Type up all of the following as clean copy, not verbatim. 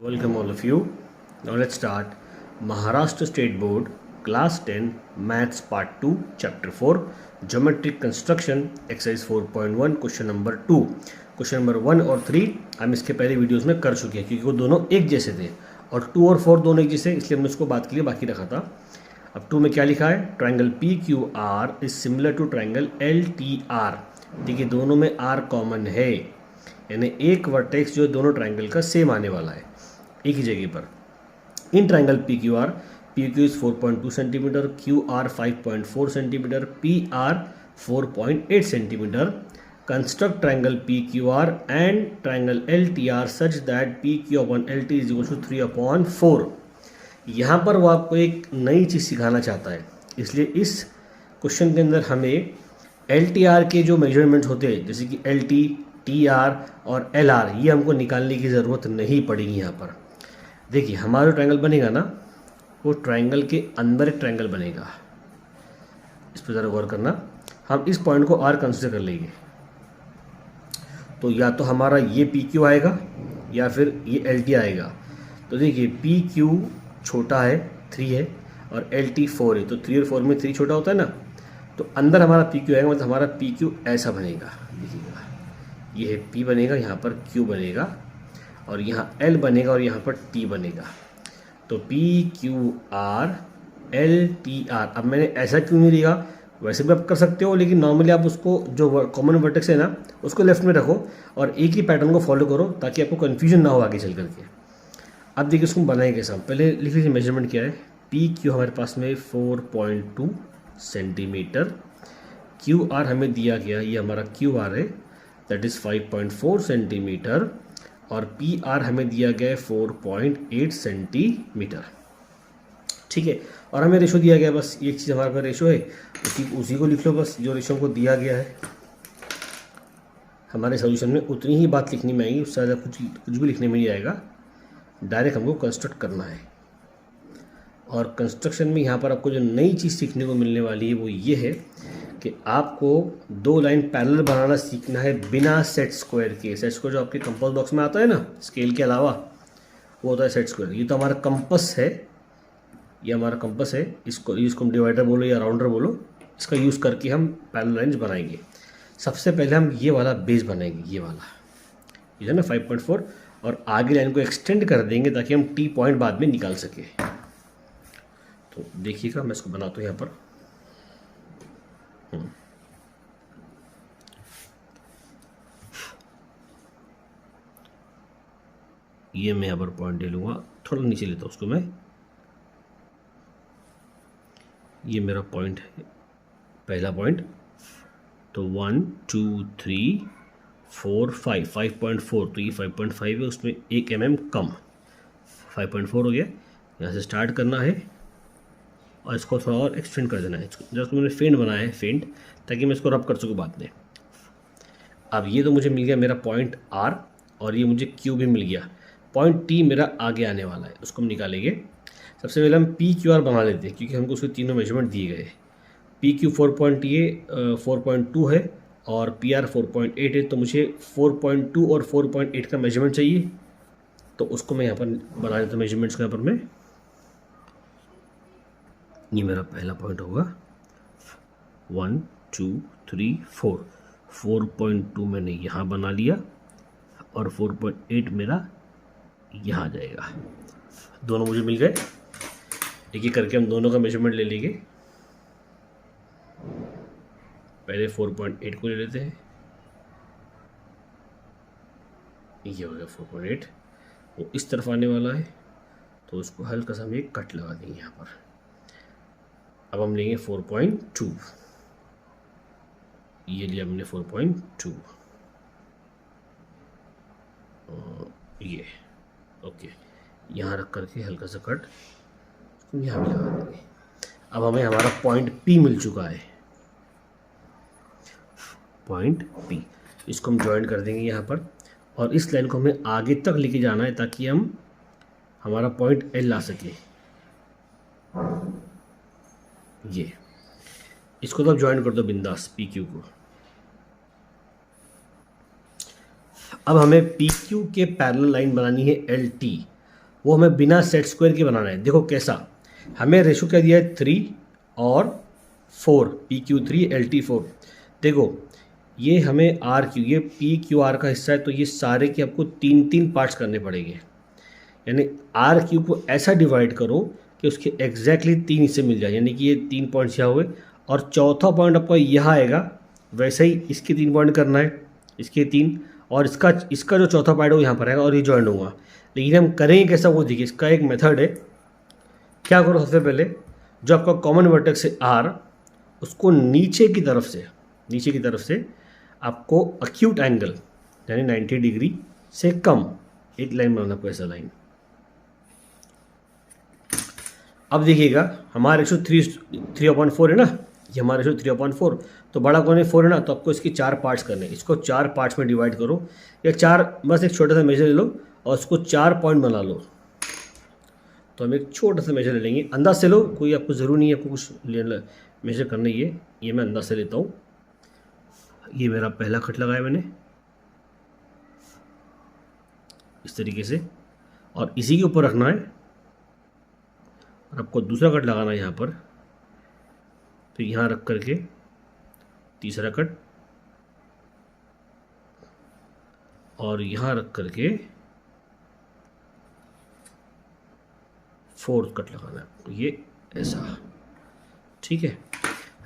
Welcome all of you. Now let's start Maharashtra State Board Class 10 Maths Part 2 Chapter 4 Geometric Construction Exercise 4.1 Question number 2. Question number 1 और 3 हम इसके पहले videos में कर चुके हैं क्योंकि वो दोनों एक जैसे थे और 2 और 4 दोनों एक जैसे, इसलिए हमने उसको बात के लिए बाकी रखा था. अब 2 में क्या लिखा है? Triangle P Q R is similar to triangle L T R. देखिए दोनों में आर कॉमन है, यानी एक वर्टेक्स जो दोनों ट्राइंगल का सेम आने वाला है एक ही जगह पर. In triangle P Q R, P Q is 4.2 centimetre, Q R 5.4 centimetre, P R 4.8 centimetre. Construct triangle P Q R and triangle L T R such that P Q upon L T is equal to 3/4. यहाँ पर वो आपको एक नई चीज़ सिखाना चाहता है, इसलिए इस क्वेश्चन के अंदर हमें एल टी आर के जो मेजरमेंट्स होते हैं जैसे कि एल टी, टी आर और एल आर, ये हमको निकालने की ज़रूरत नहीं पड़ेगी. यहाँ पर देखिए हमारा जो ट्रायंगल बनेगा ना, वो ट्रायंगल के अंदर एक ट्रायंगल बनेगा. इस पर ज़रा गौर करना. हम इस पॉइंट को आर कंसिडर कर लेंगे, तो या तो हमारा ये पी क्यू आएगा या फिर ये एल टी आएगा. तो देखिए पी क्यू छोटा है 3 है और एल टी 4 है, तो 3 और 4 में 3 छोटा होता है ना, तो अंदर हमारा पी क्यू आएगा. मतलब हमारा पी क्यू ऐसा बनेगा. देखिएगा ये है पी बनेगा, यहाँ पर क्यू बनेगा और यहाँ एल बनेगा और यहाँ पर टी बनेगा. तो P Q R L T are. अब मैंने ऐसा क्यों नहीं लिखा, वैसे भी आप कर सकते हो, लेकिन नॉर्मली आप उसको जो कॉमन वर्टेक्स है ना उसको लेफ्ट में रखो और एक ही पैटर्न को फॉलो करो ताकि आपको कन्फ्यूजन ना हो आगे चल करके. अब देखिए उसको बनाएंगे कैसे. हम पहले लिख लीजिए मेजरमेंट क्या है. पी क्यू हमारे पास में 4.2 सेंटीमीटर, क्यू आर हमें दिया गया, ये हमारा क्यू आर है दैट इज़ 5.4 सेंटीमीटर और पी आर हमें दिया गया है 4.8 सेंटीमीटर. ठीक है, और हमें रेशो दिया गया, बस एक चीज़ हमारे पास रेशो है, उसी को लिख लो बस, जो रेशो हमको दिया गया है. हमारे सोल्यूशन में उतनी ही बात लिखने में आएगी, उससे ज़्यादा कुछ भी लिखने में नहीं आएगा. डायरेक्ट हमको कंस्ट्रक्ट करना है. और कंस्ट्रक्शन में यहाँ पर आपको जो नई चीज़ सीखने को मिलने वाली है वो ये है कि आपको 2 लाइन पैरेलल बनाना सीखना है बिना सेट स्क्वायर के. सेट स्क्वायर जो आपके कंपास बॉक्स में आता है ना स्केल के अलावा, वो होता है सेट स्क्वायर. ये तो हमारा कंपास है, ये हमारा कंपास है. इसको हम डिवाइडर बोलो या राउंडर बोलो, इसका यूज़ करके हम पैरेलल लाइन्स बनाएंगे. सबसे पहले हम ये वाला बेस बनाएंगे, ये वाला, ये है ना 5.4, और आगे लाइन को एक्सटेंड कर देंगे ताकि हम टी पॉइंट बाद में निकाल सके. तो देखिएगा मैं इसको बनाता हूँ यहाँ पर. ये मैं यहाँ पर पॉइंट ले लूँगा, थोड़ा नीचे लेता हूँ उसको मैं. ये मेरा पॉइंट है, पहला पॉइंट. तो 1 2 3 4 5, 5.4, तो ये 5.5 है, उसमें 1 mm कम, 5.4 हो गया. यहाँ से स्टार्ट करना है और इसको थोड़ा और एक्सटेंड कर देना है. जस्ट मैंने फेंट बनाया है, फेंट, ताकि मैं इसको रब कर सकूँ बाद में. अब ये तो मुझे मिल गया मेरा पॉइंट आर और ये मुझे क्यू भी मिल गया. पॉइंट टी मेरा आगे आने वाला है, उसको हम निकालेंगे. सबसे पहले हम पी क्यू आर बना लेते हैं क्योंकि हमको उसके तीनों मेजरमेंट दिए गए. पी क्यू 4.2 है और पी आर 4.8 है, तो मुझे 4.2 और 4.8 का मेजरमेंट चाहिए. तो उसको मैं यहाँ पर बना देता हूँ मेजरमेंट्स को. यहाँ पर मैं, ये मेरा पहला पॉइंट होगा 1 2 3 4. 4.2 मैंने यहाँ बना लिया और 4.8 मेरा यहाँ आ जाएगा. दोनों मुझे मिल गए. एक एक करके हम दोनों का मेजरमेंट ले लेंगे. पहले 4.8 को ले लेते हैं. ये हो गया 4.8. वो इस तरफ आने वाला है, तो उसको हल्का सा हम एक कट लगा देंगे यहाँ पर. अब हम लेंगे 4.2. ये लिया हमने 4.2. ये ओके, यहाँ रख करके हल्का सा कट इसको यहाँ भी लगा देंगे. अब हमें हमारा पॉइंट पी मिल चुका है, पॉइंट पी. इसको हम ज्वाइन कर देंगे यहाँ पर और इस लाइन को हमें आगे तक लेके जाना है ताकि हम हमारा पॉइंट एल ला सके. ये इसको तो आप ज्वाइन कर दो बिंदास पी क्यू को. अब हमें पी क्यू के पैरेलल लाइन बनानी है एल टी. वो हमें बिना सेट स्क्वायर के बनाना है। देखो कैसा, हमें रेशो क्या दिया है 3 और 4, PQ3 LT4। देखो ये हमें RQ, ये PQR का हिस्सा है, तो ये सारे के आपको 3-3 पार्ट्स करने पड़ेंगे। यानी RQ को ऐसा डिवाइड करो कि उसके एग्जैक्टली 3 हिस्से मिल जाए, यानी कि ये 3 पॉइंट्स यहाँ हुए और चौथा पॉइंट आपका यहाँ आएगा। वैसे ही इसके 3 पॉइंट करना है, इसके 3, और इसका जो चौथा पॉइंट है वो यहाँ पर आएगा और ये जॉइंट होगा। लेकिन हम करेंगे कैसा वो देखिए, इसका एक मेथड है। क्या करो, सबसे पहले जो आपका कॉमन वर्टेक्स है R, उसको नीचे की तरफ से आपको अक्यूट एंगल यानी 90 डिग्री से कम एक लाइन बनाना आपको, ऐसा लाइन। अब देखिएगा हमारा रेशो 3/4 है ना, ये हमारा रेशो 3/4, तो बड़ा कौन है 4 है ना, तो आपको इसके 4 पार्ट्स करने हैं। इसको 4 पार्ट्स में डिवाइड करो, या 4, बस एक छोटा सा मेजर ले लो और उसको 4 पॉइंट बना लो। तो हम एक छोटा सा मेजर ले लेंगे, अंदाज से लो, कोई आपको ज़रूरी नहीं है आपको कुछ मेजर करना ही है। ये मैं अंदाज से लेता हूँ। ये मेरा पहला कट लगाया मैंने इस तरीके से, और इसी के ऊपर रखना है, और आपको दूसरा कट लगाना है यहाँ पर। फिर यहाँ रख करके तीसरा कट, और यहाँ रख करके 4th कट लगाना है, ये ऐसा। ठीक है,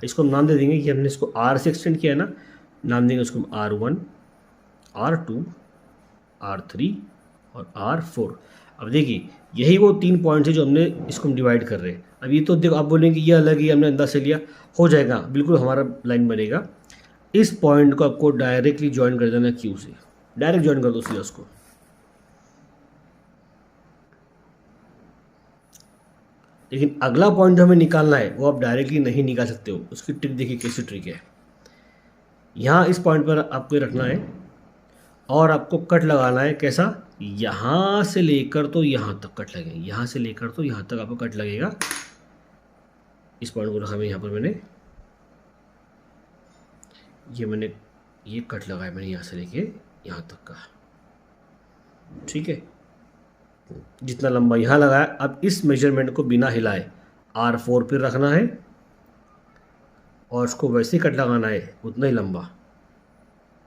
इसको हम नाम दे देंगे कि हमने इसको R से एक्सटेंड किया है ना, नाम देंगे उसको R1, R2, R3 और R4। अब देखिए यही वो 3 पॉइंट्स है जो हमने इसको हम डिवाइड कर रहे हैं। अब ये तो देखो आप बोलेंगे ये अलग ही हमने अंदाज से लिया, हो जाएगा, बिल्कुल हमारा लाइन बनेगा। इस पॉइंट को आपको डायरेक्टली ज्वाइन कर देना Q से, डायरेक्ट ज्वाइन कर दो सीधा उसको। लेकिन अगला पॉइंट जो हमें निकालना है वो आप डायरेक्टली नहीं निकाल सकते हो। उसकी ट्रिक देखिए कैसी ट्रिक है। यहाँ इस पॉइंट पर आपको रखना है और आपको कट लगाना है। कैसा, यहाँ से लेकर तो यहाँ तक कट लगेगा, यहाँ से लेकर तो यहाँ तक आपको कट लगेगा। इस पॉइंट को रखा मैं यहाँ पर, मैंने ये कट लगाया मैंने यहाँ से लेके यहाँ तक का। ठीक है, जितना लंबा यहाँ लगाया, अब इस मेजरमेंट को बिना हिलाए R4 पर रखना है और उसको वैसे कट लगाना है उतना ही लंबा,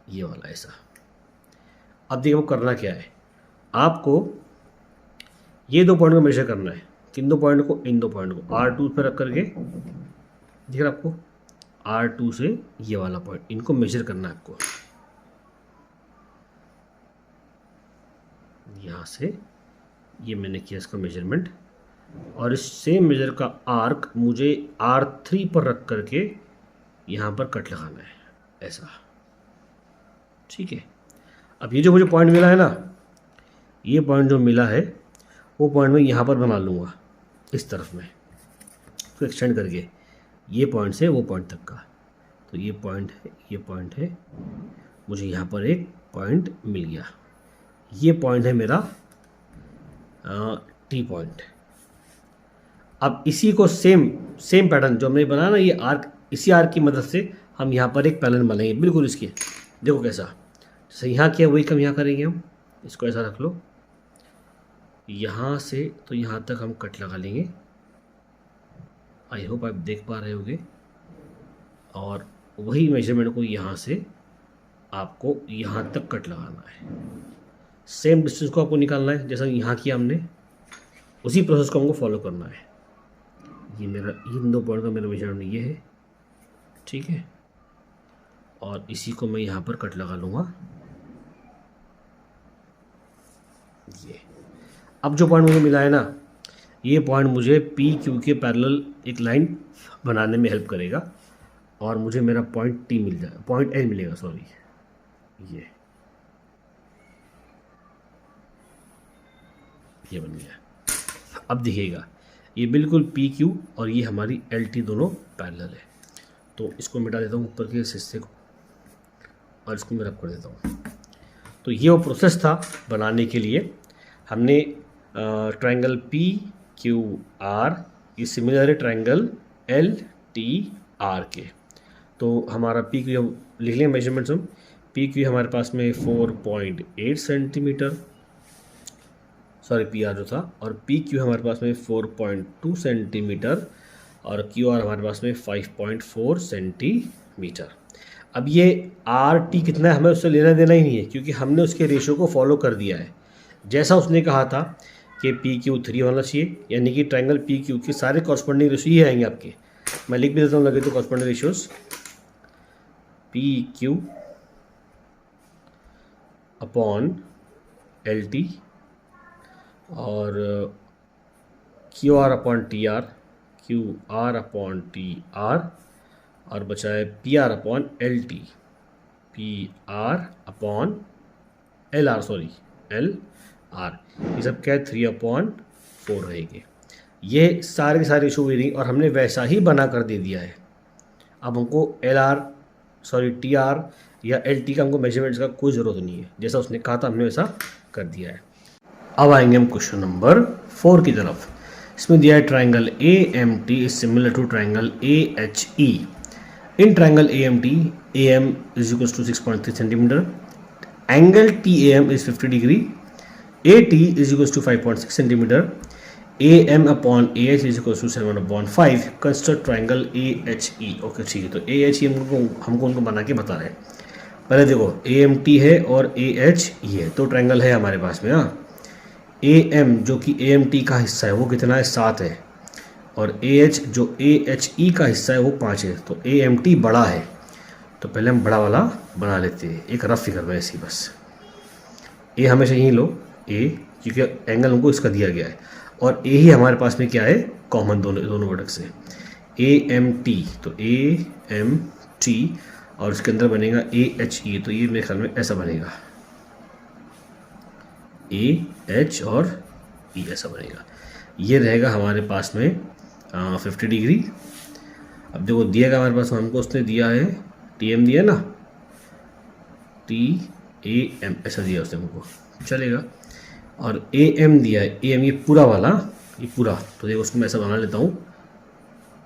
ये वाला ऐसा। अब देखिए वो करना क्या है, आपको ये 2 पॉइंट को मेजर करना है। किन 2 पॉइंट को, इन 2 पॉइंट को R2 पर रख करके, दिख रहा आपको, R2 से ये वाला पॉइंट, इनको मेजर करना है आपको। यहाँ से ये मैंने किया इसका मेजरमेंट, और इस सेम मेजर का आर्क मुझे R3 पर रख करके यहाँ पर कट लगाना है, ऐसा। ठीक है, अब ये जो मुझे पॉइंट मिला है ना, ये पॉइंट जो मिला है वो पॉइंट मैं यहाँ पर बना लूँगा इस तरफ में, तो एक्सटेंड करके ये पॉइंट से वो पॉइंट तक का। तो ये पॉइंट है, ये पॉइंट है, मुझे यहाँ पर एक पॉइंट मिल गया। ये पॉइंट है मेरा T पॉइंट। अब इसी को सेम पैटर्न जो हमने बनाया ना, ये आर्क, इसी आर्क की मदद से हम यहाँ पर एक पैटर्न बनाएंगे बिल्कुल इसके। देखो कैसा, जैसे यहाँ किया वही हम यहाँ करेंगे। हम इसको ऐसा रख लो, यहाँ से तो यहाँ तक हम कट लगा लेंगे। आई होप आप देख पा रहे होंगे। और वही मेजरमेंट को यहाँ से आपको यहाँ तक कट लगाना है। सेम डिस्टेंस को आपको निकालना है जैसा यहाँ किया हमने, उसी प्रोसेस को हमको फॉलो करना है। ये मेरा इन 2 पॉइंट का मेरा मेजरमेंट ये है। ठीक है, और इसी को मैं यहाँ पर कट लगा लूँगा। ये अब जो पॉइंट मुझे मिला है ना, ये पॉइंट मुझे PQ के पैरेलल एक लाइन बनाने में हेल्प करेगा, और मुझे मेरा पॉइंट T मिल जाएगा, पॉइंट N मिलेगा, सॉरी। ये बन गया। अब देखिएगा ये बिल्कुल PQ और ये हमारी LT दोनों पैरेलल है। तो इसको मिटा देता हूँ ऊपर के इस हिस्से को, और इसको मैं रब कर देता हूँ। तो ये वो प्रोसेस था बनाने के लिए। हमने ट्रायंगल PQR ये सिमिलर है ट्रायंगल LTR के। तो हमारा PQ हम लिख लें मेजरमेंट्स। हम PQ हमारे पास में 4.8 सेंटीमीटर, सॉरी पी आर जो था, और पी क्यू हमारे पास में 4.2 सेंटीमीटर और क्यू आर हमारे पास में 5.4 सेंटीमीटर। अब ये आर टी कितना है हमें उससे लेना देना ही नहीं है, क्योंकि हमने उसके रेशो को फॉलो कर दिया है। जैसा उसने कहा था कि पी क्यू 3 होना चाहिए, यानी कि ट्रायंगल पी क्यू के सारे कॉरस्पॉन्डिंग रेशो ये आएंगे आपके। मैं लिख भी देता हूँ लगे तो corresponding ratios, P Q upon L T और Q R upon T R, Q R upon T R, और बचा है P R upon L T, P R upon L R, sorry L R, ये सब क्या है 3/4 रहेंगे। ये सारे के सारे इशू हुई और हमने वैसा ही बना कर दे दिया है। अब हमको L R sorry T R या एल टी का हमको मेजरमेंट्स का कोई ज़रूरत नहीं है, जैसा उसने कहा था हमने वैसा कर दिया है। अब आएंगे हम क्वेश्चन नंबर 4 की तरफ। इसमें दिया है triangle A M T is similar to triangle A H E. In triangle A M T A M is equal to 6.3 centimetre, angle T A M is 50 degree, A T is equal to 5.6 centimetre, A M upon A H is equal to 7/5, construct triangle A H E. Okay ठीक है, तो ए H ई हमको उनको बना के बता रहे हैं। पहले देखो ए एम टी है और ए एच ई है, तो ट्राइंगल है हमारे पास में। हाँ, ए एम जो कि ए एम टी का हिस्सा है वो कितना है 7 है, और ए एच जो ए एच ई का हिस्सा है वो 5 है, तो ए एम टी बड़ा है। तो पहले हम बड़ा वाला बना लेते हैं, एक रफ फिगर में ऐसी बस। ए हमेशा यहीं लो ए, क्योंकि एंगल हमको इसका दिया गया है, और ए ही हमारे पास में क्या है कॉमन दोनों वर्टेक्स से। ए एम टी, तो ए एम टी और इसके अंदर बनेगा ए एच ई, तो ये मेरे ख्याल में ऐसा बनेगा, ए एच और ई ऐसा बनेगा। ये रहेगा हमारे पास में 50 डिग्री। अब देखो दिया गया हमारे पास, हमको उसने दिया है टी एम दिया ना, टी ए एम ऐसा दिया उसने हमको, चलेगा। और ए एम दिया है, ए एम ये पूरा वाला, ये पूरा, तो देखो उसको मैं ऐसा बना लेता हूँ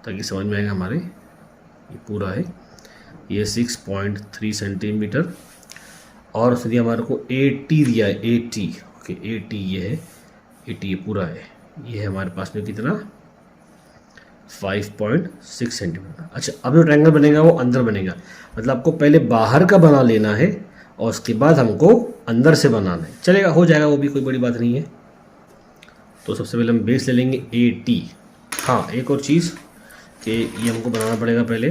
ताकि समझ में आएगा हमारे। ये पूरा है, ये 6.3 सेंटीमीटर, और उसने दिया हमारे को ए टी दिया है, A T. Okay, A T ये है, ए टी ये पूरा है, ये है हमारे पास में कितना 5.6 सेंटीमीटर। अच्छा, अब जो ट्रायंगल बनेगा वो अंदर बनेगा, मतलब आपको पहले बाहर का बना लेना है और उसके बाद हमको अंदर से बनाना है। चलेगा, हो जाएगा, वो भी कोई बड़ी बात नहीं है। तो सबसे पहले हम बेस ले लेंगे ए टी। हाँ, एक और चीज़ कि ये हमको बनाना पड़ेगा पहले,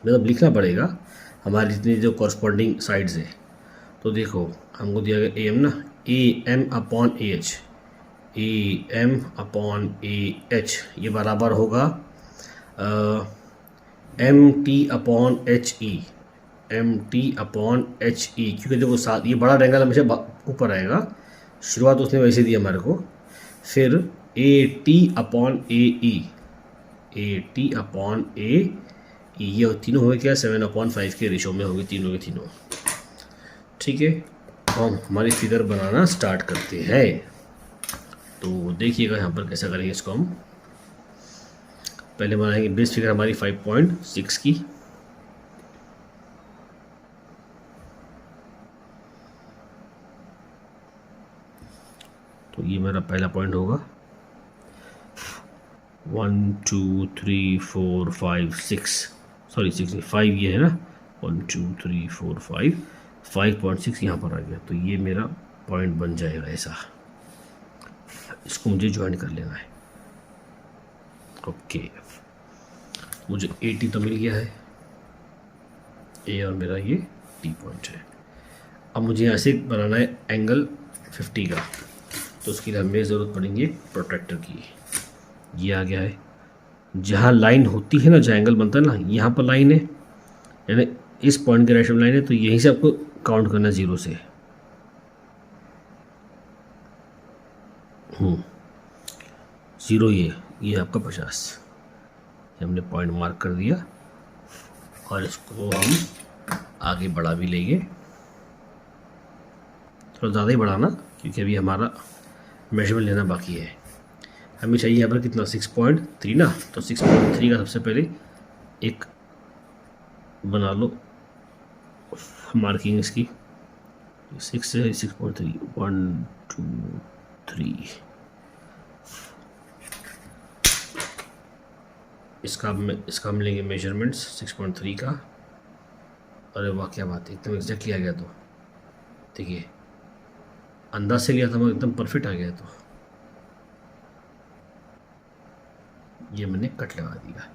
मतलब लिखना पड़ेगा हमारी जितनी जो कॉरस्पॉन्डिंग साइड्स है। तो देखो हमको दिया गया ए एम ना, A M upon A H, A M upon A H ये बराबर होगा M T upon H E, M T upon H E, क्योंकि देखो साथ ये बड़ा ट्रायंगल हमेशा ऊपर आएगा, शुरुआत उसने वैसे दी हमारे को। फिर A T upon A E, A T upon A E, ये तीनों हो गए क्या 7/5 के रेशो में होंगे तीनों के तीनों। ठीक है, हम हमारी फिगर बनाना स्टार्ट करते हैं। तो देखिएगा यहाँ पर कैसा करेंगे इसको। हम पहले बनाएंगे बेस फिगर हमारी 5.6 की। तो ये मेरा पहला पॉइंट होगा 1 2 3 4 5 6, सॉरी 6 5 ये है ना, 1 2 3 4 5, 5.6 यहाँ पर आ गया। तो ये मेरा पॉइंट बन जाएगा ऐसा, इसको मुझे ज्वाइन कर लेना है। ओके, मुझे 80 तो मिल गया है, ए और मेरा ये टी पॉइंट है। अब मुझे यहाँ से बनाना है एंगल 50 का, तो उसके लिए हमें ज़रूरत पड़ेगी प्रोट्रैक्टर की। ये आ गया है, जहाँ लाइन होती है ना, जहाँ एंगल बनता है ना, यहाँ पर लाइन है, यानी इस पॉइंट के रेशो में लाइन है, तो यहीं से आपको काउंट करना है 0 से। 0 ये आपका 50, हमने पॉइंट मार्क कर दिया, और इसको हम आगे बढ़ा भी लेंगे, थोड़ा ज़्यादा ही बढ़ाना, क्योंकि अभी हमारा मेजरमेंट लेना बाकी है। हमें चाहिए यहाँ पर कितना 6.3 ना, तो 6.3 का सबसे पहले एक बना लो मार्किंग इसकी, 6 से 6.3 1 2 3 इसका हम लेंगे मेजरमेंट्स 6.3 का। अरे वाह क्या बात है, एकदम एग्जैक्टली आ गया। तो देखिए अंदाज से लिया था मैं, एकदम परफेक्ट आ गया। तो ये मैंने कट लगा दिया।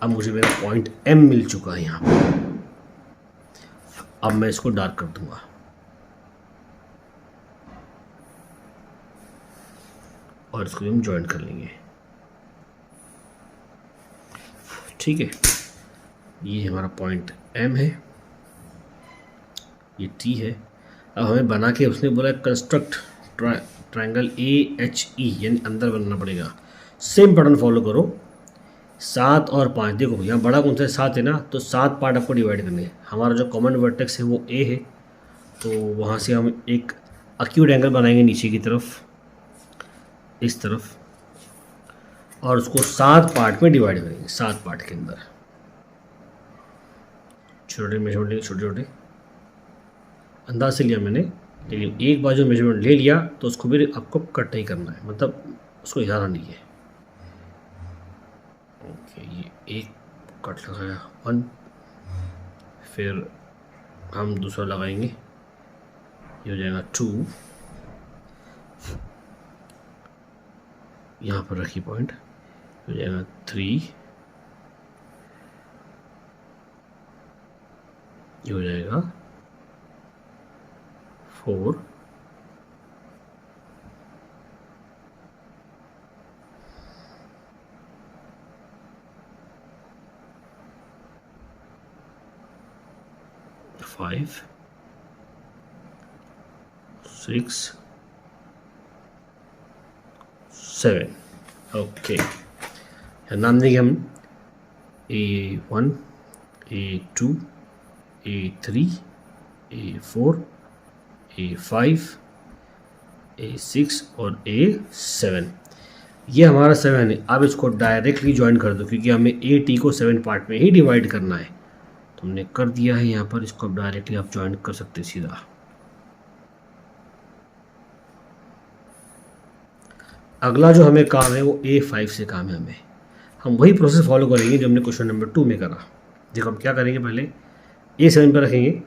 अब मुझे मेरा पॉइंट एम मिल चुका है यहाँ पर। अब मैं इसको डार्क कर दूंगा। और इसको हम ज्वाइन कर लेंगे। ठीक है, ये हमारा पॉइंट एम है, ये टी है। अब हमें बना के उसने बोला कंस्ट्रक्ट ट्रायंगल ए एच ई, यानी अंदर बनाना पड़ेगा। सेम पैटर्न फॉलो करो। 7 और 5, देखो यहाँ बड़ा कौन सा है, 7 है ना, तो 7 पार्ट आपको डिवाइड करने हैं। हमारा जो कॉमन वर्टेक्स है वो ए है, तो वहाँ से हम एक एक्यूट एंगल बनाएंगे नीचे की तरफ, इस तरफ, और उसको 7 पार्ट में डिवाइड करेंगे। 7 पार्ट के अंदर छोटे मेजरमेंट, छोटे छोटे अंदाज से लिया मैंने। लेकिन एक बार जो मेजरमेंट ले लिया तो उसको भी आपको कट नहीं करना है, मतलब उसको हिलाना नहीं है। ओके, ये एक कट लगाया 1, फिर हम दूसरा लगाएंगे, ये हो जाएगा 2, यहाँ पर रखिए पॉइंट, हो जाएगा 3, ये हो जाएगा 4, 5, 6, 7। ओके, नाम देंगे हम A1, A2, A3, A4, A5, A6 और A7। ये हमारा 7 है। अब इसको डायरेक्टली ज्वाइन कर दो, क्योंकि हमें ए टी को 7 पार्ट में ही डिवाइड करना है। तो हमने कर दिया है यहाँ पर, इसको अब डायरेक्टली आप ज्वाइन कर सकते हैं सीधा। अगला जो हमें काम है वो A5 से काम है हमें। हम वही प्रोसेस फॉलो करेंगे जो हमने क्वेश्चन नंबर 2 में करा। देखो हम क्या करेंगे, पहले A7 पर रखेंगे,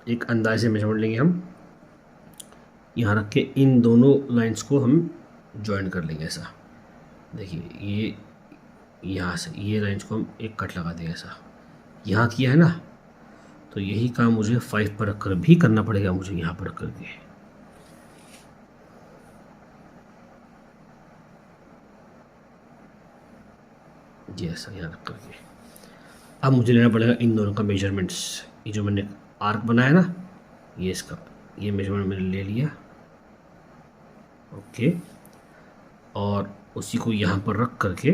एक अंदाजे से मेजरमेंट लेंगे हम, यहाँ रख के इन दोनों लाइंस को हम ज्वाइन कर लेंगे ऐसा। देखिए ये यहाँ से ये लाइंस को हम एक कट लगा देंगे ऐसा। यहाँ किया है ना, तो यही काम मुझे 5 पर रख कर भी करना पड़ेगा, मुझे यहाँ पर रख करके। जी ऐसा यहाँ रख करके। अब मुझे लेना पड़ेगा इन दोनों का मेजरमेंट्स। ये जो मैंने आर्क बनाया ना, ये इसका ये मेजरमेंट मैंने ले लिया। ओके, और उसी को यहाँ पर रख करके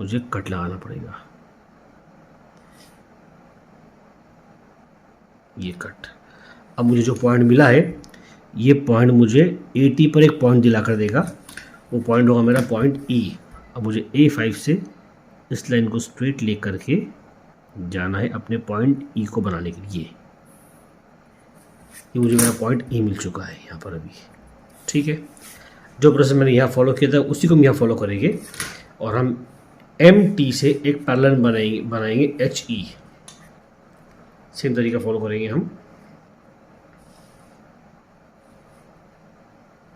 मुझे कट लगाना पड़ेगा, ये कट। अब मुझे जो पॉइंट मिला है, ये पॉइंट मुझे A पर एक पॉइंट दिला कर देगा, वो पॉइंट होगा मेरा पॉइंट E। अब मुझे A5 से इस लाइन को स्ट्रेट ले करके जाना है अपने पॉइंट E को बनाने के लिए। ये मुझे मेरा पॉइंट E मिल चुका है यहाँ पर अभी। ठीक है, जो प्रोसेस मैंने यहाँ फॉलो किया था उसी को हम यहाँ फॉलो करेंगे, और हम MT से एक पैरेलल बनाएंगे HE। सेम तरीका फॉलो करेंगे हम।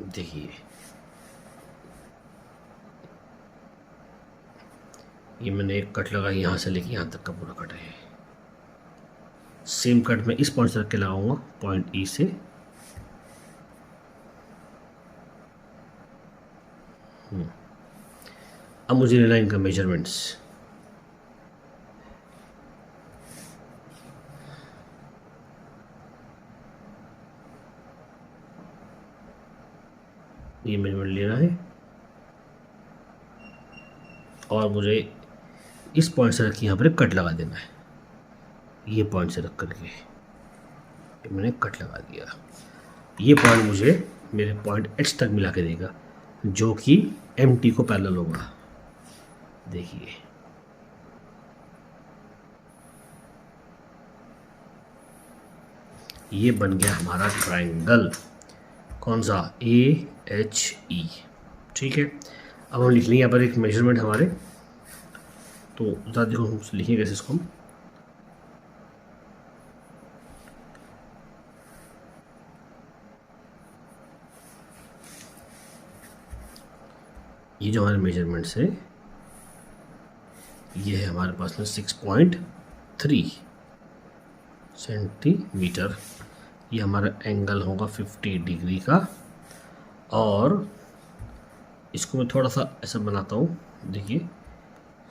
देखिए ये मैंने एक कट लगा, यहाँ से लेके यहाँ तक का पूरा कट है। सेम कट मैं इस पॉइंट से रख के लगाऊंगा पॉइंट E से। अब मुझे लेना इनका मेजरमेंट्स। ये मेजरमेंट लेना है, और मुझे इस पॉइंट से रख के यहाँ पर कट लगा देना है। ये पॉइंट से रख करके ये मैंने कट लगा दिया। ये पॉइंट मुझे मेरे पॉइंट H तक मिला के देगा, जो कि MT को पैरेलल होगा। देखिए ये बन गया हमारा ट्राइंगल, कौन सा, AHE। ठीक है, अब हम लिख लेंगे यहाँ पर एक मेजरमेंट हमारे, तो ज़रा देखो हम लिखेंगे कैसे इसको हम, ये जो हमारे मेजरमेंट्स है ये है हमारे पास में 6.3 सेंटीमीटर। ये हमारा एंगल होगा 50 डिग्री का, और इसको मैं थोड़ा सा ऐसा बनाता हूँ, देखिए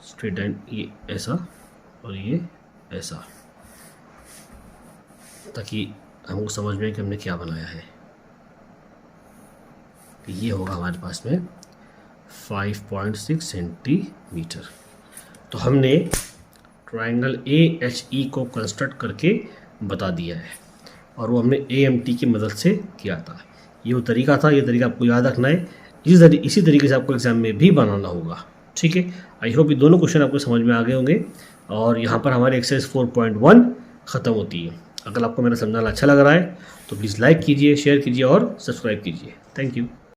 स्ट्रेट एंड, ये ऐसा और ये ऐसा, ताकि हमको समझ में कि हमने क्या बनाया है। ये होगा हमारे पास में 5.6 सेंटीमीटर। तो हमने ट्राइंगल AHE को कंस्ट्रक्ट करके बता दिया है, और वो हमने AMT की मदद से किया था। ये वो तरीका था, ये तरीका आपको याद रखना है, इसी तरीके से आपको एग्ज़ाम में भी बनाना होगा। ठीक है, आई होप ये दोनों क्वेश्चन आपको समझ में आ गए होंगे, और यहाँ पर हमारी एक्सरसाइज 4.1 ख़त्म होती है। अगर आपको मेरा समझाना अच्छा लग रहा है तो प्लीज़ लाइक कीजिए, शेयर कीजिए और सब्सक्राइब कीजिए। Thank you.